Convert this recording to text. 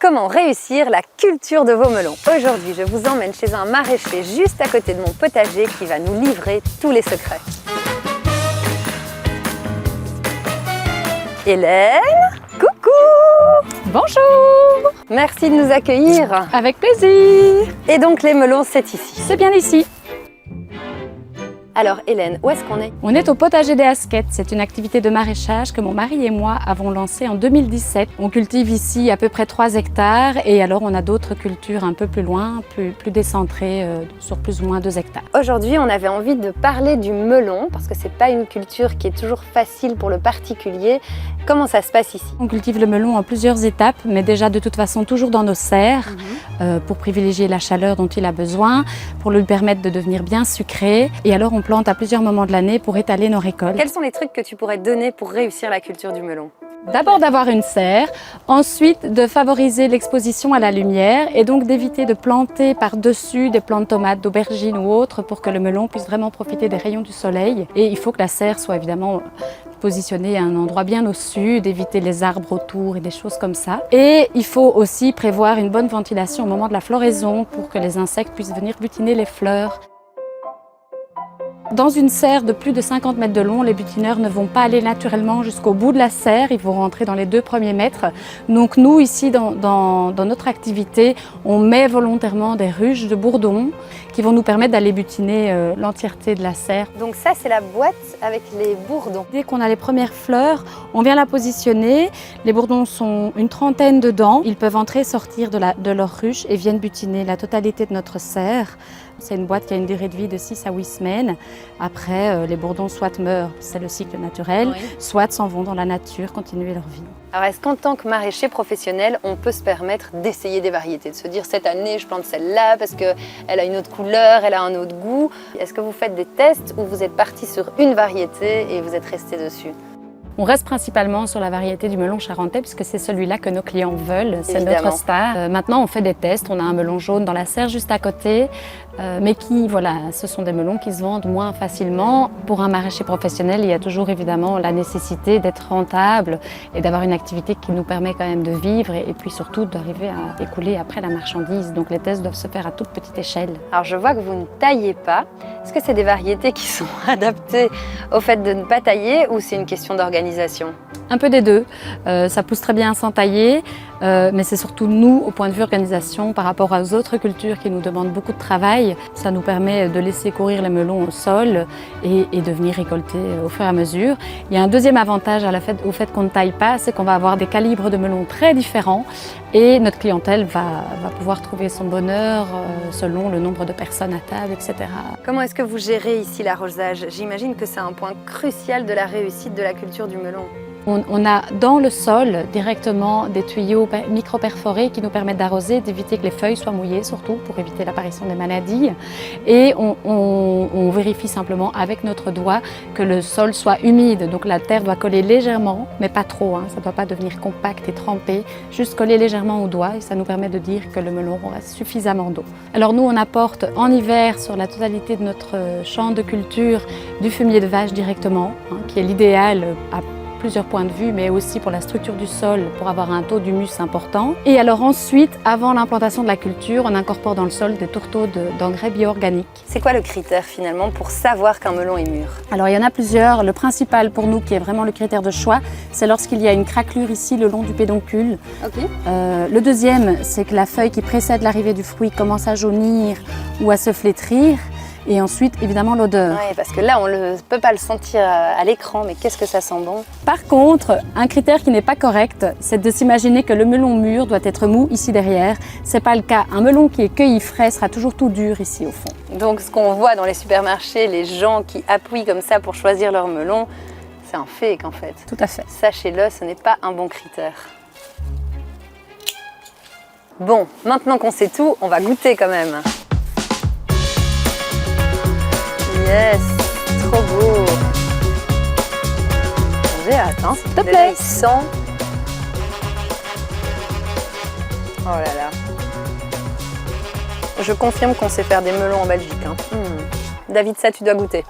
Comment réussir la culture de vos melons? Aujourd'hui, je vous emmène chez un maraîcher juste à côté de mon potager qui va nous livrer tous les secrets. Hélène, coucou! Bonjour! Merci de nous accueillir. Avec plaisir! Et donc les melons, c'est ici. C'est bien ici. Alors Hélène, où est-ce qu'on est? On est au potager des Asquettes. C'est une activité de maraîchage que mon mari et moi avons lancée en 2017. On cultive ici à peu près 3 hectares et alors on a d'autres cultures un peu plus loin, plus décentrées, sur plus ou moins 2 hectares. Aujourd'hui, on avait envie de parler du melon parce que c'est pas une culture qui est toujours facile pour le particulier. Comment ça se passe ici? On cultive le melon en plusieurs étapes, mais déjà de toute façon toujours dans nos serres pour privilégier la chaleur dont il a besoin, pour lui permettre de devenir bien sucré. Et alors on plante à plusieurs moments de l'année pour étaler nos récoltes. Quels sont les trucs que tu pourrais donner pour réussir la culture du melon? D'abord d'avoir une serre, ensuite de favoriser l'exposition à la lumière et donc d'éviter de planter par-dessus des plants de tomates, d'aubergines ou autres pour que le melon puisse vraiment profiter des rayons du soleil. Et il faut que la serre soit évidemment positionnée à un endroit bien au sud, éviter les arbres autour et des choses comme ça. Et il faut aussi prévoir une bonne ventilation au moment de la floraison pour que les insectes puissent venir butiner les fleurs. Dans une serre de plus de 50 mètres de long, les butineurs ne vont pas aller naturellement jusqu'au bout de la serre, ils vont rentrer dans les 2 premiers mètres. Donc nous, ici, dans notre activité, on met volontairement des ruches de bourdons qui vont nous permettre d'aller butiner l'entièreté de la serre. Donc ça, c'est la boîte avec les bourdons. Dès qu'on a les premières fleurs, on vient la positionner. Les bourdons sont une trentaine dedans. Ils peuvent entrer et sortir de leur ruche et viennent butiner la totalité de notre serre. C'est une boîte qui a une durée de vie de 6 à 8 semaines. Après, les bourdons soit meurent, c'est le cycle naturel, soit s'en vont dans la nature, continuer leur vie. Alors est-ce qu'en tant que maraîcher professionnel, on peut se permettre d'essayer des variétés, de se dire cette année je plante celle-là parce qu'elle a une autre couleur, elle a un autre goût? Est-ce que vous faites des tests ou vous êtes parti sur une variété et vous êtes resté dessus? On reste principalement sur la variété du melon charentais puisque c'est celui-là que nos clients veulent, c'est notre star. Maintenant on fait des tests, on a un melon jaune dans la serre juste à côté, mais ce sont des melons qui se vendent moins facilement. Pour un maraîcher professionnel, il y a toujours évidemment la nécessité d'être rentable et d'avoir une activité qui nous permet quand même de vivre et puis surtout d'arriver à écouler après la marchandise. Donc les tests doivent se faire à toute petite échelle. Alors je vois que vous ne taillez pas. Est-ce que c'est des variétés qui sont adaptées au fait de ne pas tailler ou c'est une question d'organisation? Un peu des deux. Ça pousse très bien sans tailler, mais c'est surtout nous, au point de vue organisation, par rapport aux autres cultures qui nous demandent beaucoup de travail. Ça nous permet de laisser courir les melons au sol et de venir récolter au fur et à mesure. Il y a un deuxième avantage au fait qu'on ne taille pas, c'est qu'on va avoir des calibres de melons très différents et notre clientèle va pouvoir trouver son bonheur selon le nombre de personnes à table, etc. Comment est-ce que vous gérez ici l'arrosage? J'imagine que c'est un point crucial de la réussite de la culture du melon. On a dans le sol directement des tuyaux micro-perforés qui nous permettent d'arroser, d'éviter que les feuilles soient mouillées surtout pour éviter l'apparition des maladies. Et on vérifie simplement avec notre doigt que le sol soit humide. Donc la terre doit coller légèrement, mais pas trop. Ça ne doit pas devenir compact et trempé, juste coller légèrement au doigt et ça nous permet de dire que le melon aura suffisamment d'eau. Alors nous on apporte en hiver sur la totalité de notre champ de culture du fumier de vache directement, qui est l'idéal à plusieurs points de vue, mais aussi pour la structure du sol, pour avoir un taux d'humus important. Et alors ensuite, avant l'implantation de la culture, on incorpore dans le sol des tourteaux d'engrais bio-organiques. C'est quoi le critère finalement pour savoir qu'un melon est mûr? Alors il y en a plusieurs. Le principal pour nous, qui est vraiment le critère de choix, c'est lorsqu'il y a une craquelure ici le long du pédoncule. Le deuxième, c'est que la feuille qui précède l'arrivée du fruit commence à jaunir ou à se flétrir. Et ensuite, évidemment, l'odeur. Oui, parce que là, on ne peut pas le sentir à l'écran, mais qu'est-ce que ça sent bon? Par contre, un critère qui n'est pas correct, c'est de s'imaginer que le melon mûr doit être mou ici derrière. Ce n'est pas le cas. Un melon qui est cueilli frais sera toujours tout dur ici au fond. Donc, ce qu'on voit dans les supermarchés, les gens qui appuient comme ça pour choisir leur melon, c'est un fake en fait. Tout à fait. Sachez-le, ce n'est pas un bon critère. Bon, maintenant qu'on sait tout, on va goûter quand même. Yes, trop beau. J'ai hâte, hein, s'il te plaît. Il sent. Oh là là. Je confirme qu'on sait faire des melons en Belgique. David, ça tu dois goûter.